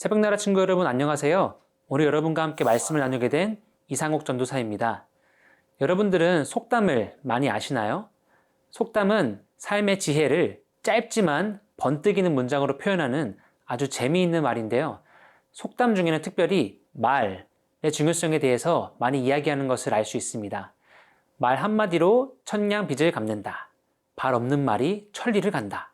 새벽나라 친구 여러분 안녕하세요. 오늘 여러분과 함께 말씀을 나누게 된 이상옥 전도사입니다. 여러분들은 속담을 많이 아시나요? 속담은 삶의 지혜를 짧지만 번뜩이는 문장으로 표현하는 아주 재미있는 말인데요. 속담 중에는 특별히 말의 중요성에 대해서 많이 이야기하는 것을 알 수 있습니다. 말 한마디로 천냥 빚을 갚는다. 발 없는 말이 천리를 간다.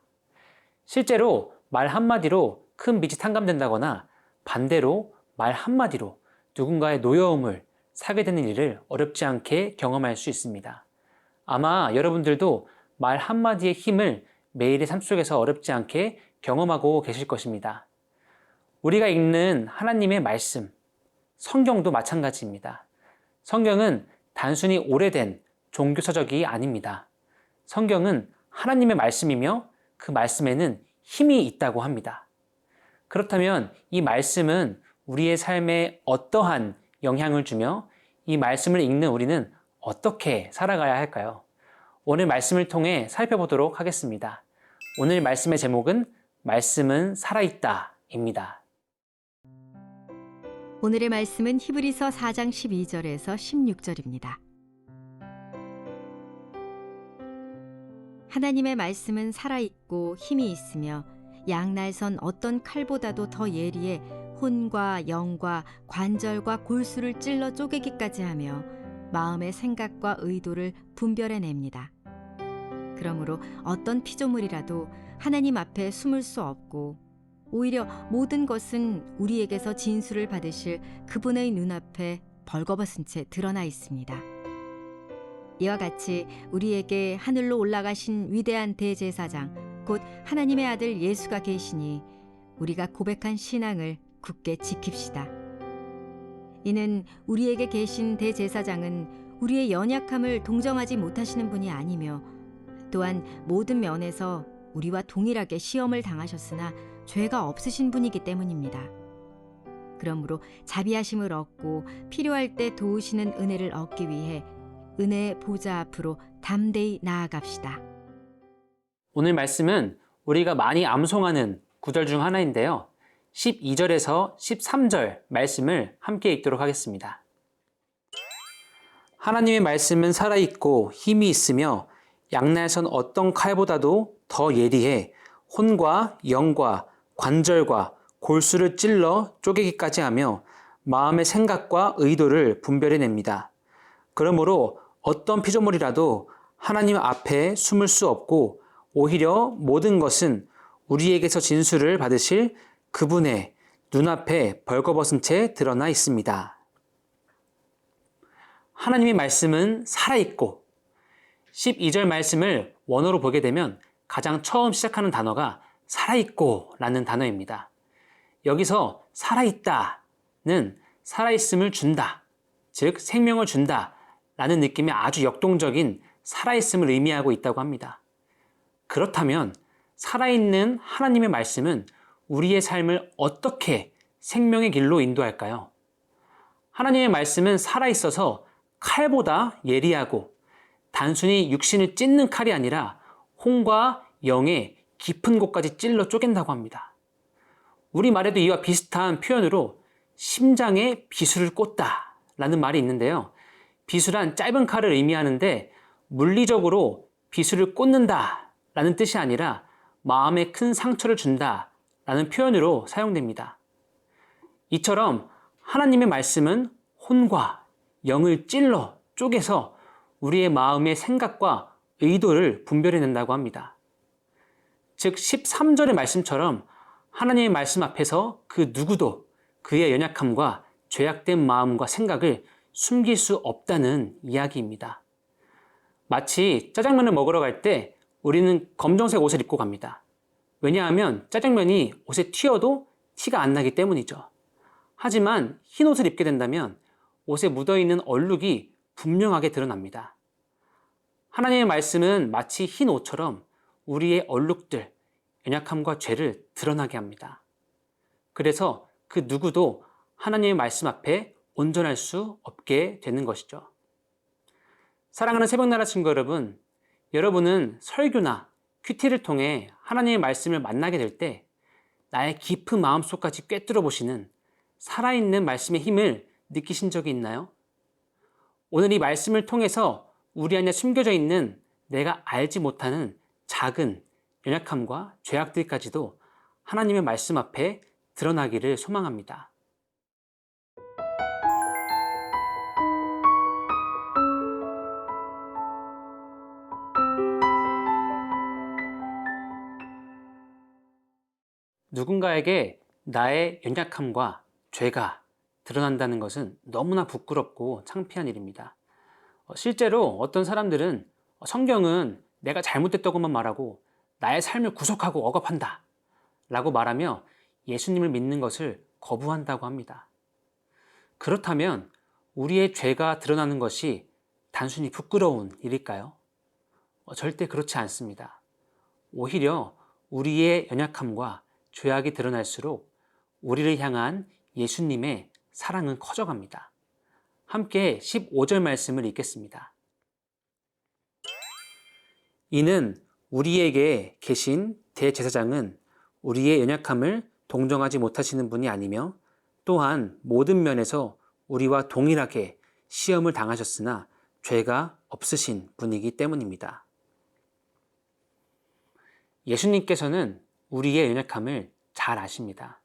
실제로 말 한마디로 큰 빚이 탕감된다거나 반대로 말 한마디로 누군가의 노여움을 사게 되는 일을 어렵지 않게 경험할 수 있습니다. 아마 여러분들도 말 한마디의 힘을 매일의 삶 속에서 어렵지 않게 경험하고 계실 것입니다. 우리가 읽는 하나님의 말씀, 성경도 마찬가지입니다. 성경은 단순히 오래된 종교서적이 아닙니다. 성경은 하나님의 말씀이며 그 말씀에는 힘이 있다고 합니다. 그렇다면 이 말씀은 우리의 삶에 어떠한 영향을 주며 이 말씀을 읽는 우리는 어떻게 살아가야 할까요? 오늘 말씀을 통해 살펴보도록 하겠습니다. 오늘 말씀의 제목은 말씀은 살아있다입니다. 오늘의 말씀은 히브리서 4장 12절에서 16절입니다. 하나님의 말씀은 살아있고 힘이 있으며 양날선 어떤 칼보다도 더 예리해 혼과 영과 관절과 골수를 찔러 쪼개기까지 하며 마음의 생각과 의도를 분별해냅니다. 그러므로 어떤 피조물이라도 하나님 앞에 숨을 수 없고 오히려 모든 것은 우리에게서 진술을 받으실 그분의 눈앞에 벌거벗은 채 드러나 있습니다. 이와 같이 우리에게 하늘로 올라가신 위대한 대제사장 곧 하나님의 아들 예수가 계시니 우리가 고백한 신앙을 굳게 지킵시다. 이는 우리에게 계신 대제사장은 우리의 연약함을 동정하지 못하시는 분이 아니며 또한 모든 면에서 우리와 동일하게 시험을 당하셨으나 죄가 없으신 분이기 때문입니다. 그러므로 자비하심을 얻고 필요할 때 도우시는 은혜를 얻기 위해 은혜의 보좌 앞으로 담대히 나아갑시다. 오늘 말씀은 우리가 많이 암송하는 구절 중 하나인데요. 12절에서 13절 말씀을 함께 읽도록 하겠습니다. 하나님의 말씀은 살아있고 힘이 있으며 양날선 어떤 칼보다도 더 예리해 혼과 영과 관절과 골수를 찔러 쪼개기까지 하며 마음의 생각과 의도를 분별해냅니다. 그러므로 어떤 피조물이라도 하나님 앞에 숨을 수 없고 오히려 모든 것은 우리에게서 진술을 받으실 그분의 눈앞에 벌거벗은 채 드러나 있습니다. 하나님의 말씀은 살아있고 12절 말씀을 원어로 보게 되면 가장 처음 시작하는 단어가 살아있고 라는 단어입니다. 여기서 살아있다는 살아있음을 준다, 즉 생명을 준다 라는 느낌의 아주 역동적인 살아있음을 의미하고 있다고 합니다. 그렇다면 살아있는 하나님의 말씀은 우리의 삶을 어떻게 생명의 길로 인도할까요? 하나님의 말씀은 살아있어서 칼보다 예리하고 단순히 육신을 찢는 칼이 아니라 혼과 영의 깊은 곳까지 찔러 쪼갠다고 합니다. 우리말에도 이와 비슷한 표현으로 심장에 비수를 꽂다 라는 말이 있는데요. 비수란 짧은 칼을 의미하는데 물리적으로 비수를 꽂는다 라는 뜻이 아니라 마음에 큰 상처를 준다 라는 표현으로 사용됩니다. 이처럼 하나님의 말씀은 혼과 영을 찔러 쪼개서 우리의 마음의 생각과 의도를 분별해낸다고 합니다. 즉 13절의 말씀처럼 하나님의 말씀 앞에서 그 누구도 그의 연약함과 죄악된 마음과 생각을 숨길 수 없다는 이야기입니다. 마치 짜장면을 먹으러 갈 때 우리는 검정색 옷을 입고 갑니다. 왜냐하면 짜장면이 옷에 튀어도 티가 안 나기 때문이죠. 하지만 흰 옷을 입게 된다면 옷에 묻어있는 얼룩이 분명하게 드러납니다. 하나님의 말씀은 마치 흰 옷처럼 우리의 얼룩들, 연약함과 죄를 드러나게 합니다. 그래서 그 누구도 하나님의 말씀 앞에 온전할 수 없게 되는 것이죠. 사랑하는 새벽나라 친구 여러분, 여러분은 설교나 큐티를 통해 하나님의 말씀을 만나게 될 때 나의 깊은 마음속까지 꿰뚫어 보시는 살아있는 말씀의 힘을 느끼신 적이 있나요? 오늘 이 말씀을 통해서 우리 안에 숨겨져 있는 내가 알지 못하는 작은 연약함과 죄악들까지도 하나님의 말씀 앞에 드러나기를 소망합니다. 누군가에게 나의 연약함과 죄가 드러난다는 것은 너무나 부끄럽고 창피한 일입니다. 실제로 어떤 사람들은 성경은 내가 잘못됐다고만 말하고 나의 삶을 구속하고 억압한다 라고 말하며 예수님을 믿는 것을 거부한다고 합니다. 그렇다면 우리의 죄가 드러나는 것이 단순히 부끄러운 일일까요? 절대 그렇지 않습니다. 오히려 우리의 연약함과 죄악이 드러날수록 우리를 향한 예수님의 사랑은 커져갑니다. 함께 15절 말씀을 읽겠습니다. 이는 우리에게 계신 대제사장은 우리의 연약함을 동정하지 못하시는 분이 아니며 또한 모든 면에서 우리와 동일하게 시험을 당하셨으나 죄가 없으신 분이기 때문입니다. 예수님께서는 우리의 연약함을 잘 아십니다.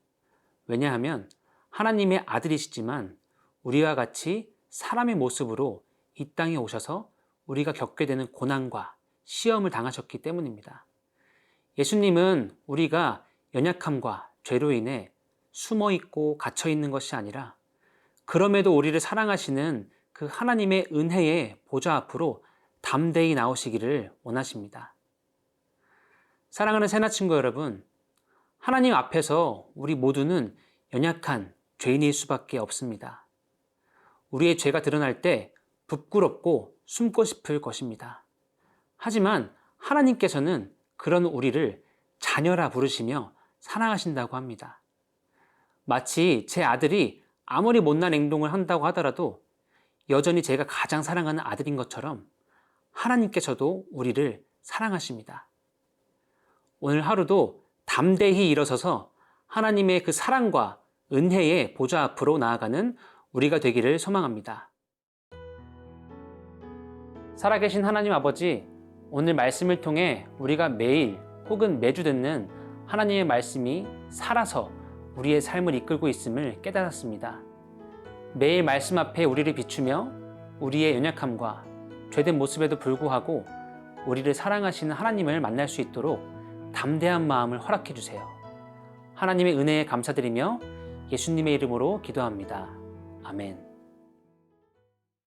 왜냐하면 하나님의 아들이시지만 우리와 같이 사람의 모습으로 이 땅에 오셔서 우리가 겪게 되는 고난과 시험을 당하셨기 때문입니다. 예수님은 우리가 연약함과 죄로 인해 숨어 있고 갇혀 있는 것이 아니라 그럼에도 우리를 사랑하시는 그 하나님의 은혜의 보좌 앞으로 담대히 나오시기를 원하십니다. 사랑하는 새나친구 여러분, 하나님 앞에서 우리 모두는 연약한 죄인일 수밖에 없습니다. 우리의 죄가 드러날 때 부끄럽고 숨고 싶을 것입니다. 하지만 하나님께서는 그런 우리를 자녀라 부르시며 사랑하신다고 합니다. 마치 제 아들이 아무리 못난 행동을 한다고 하더라도 여전히 제가 가장 사랑하는 아들인 것처럼 하나님께서도 우리를 사랑하십니다. 오늘 하루도 담대히 일어서서 하나님의 그 사랑과 은혜의 보좌 앞으로 나아가는 우리가 되기를 소망합니다. 살아계신 하나님 아버지, 오늘 말씀을 통해 우리가 매일 혹은 매주 듣는 하나님의 말씀이 살아서 우리의 삶을 이끌고 있음을 깨달았습니다. 매일 말씀 앞에 우리를 비추며 우리의 연약함과 죄된 모습에도 불구하고 우리를 사랑하시는 하나님을 만날 수 있도록 담대한 마음을 허락해 주세요. 하나님의 은혜에 감사드리며 예수님의 이름으로 기도합니다. 아멘.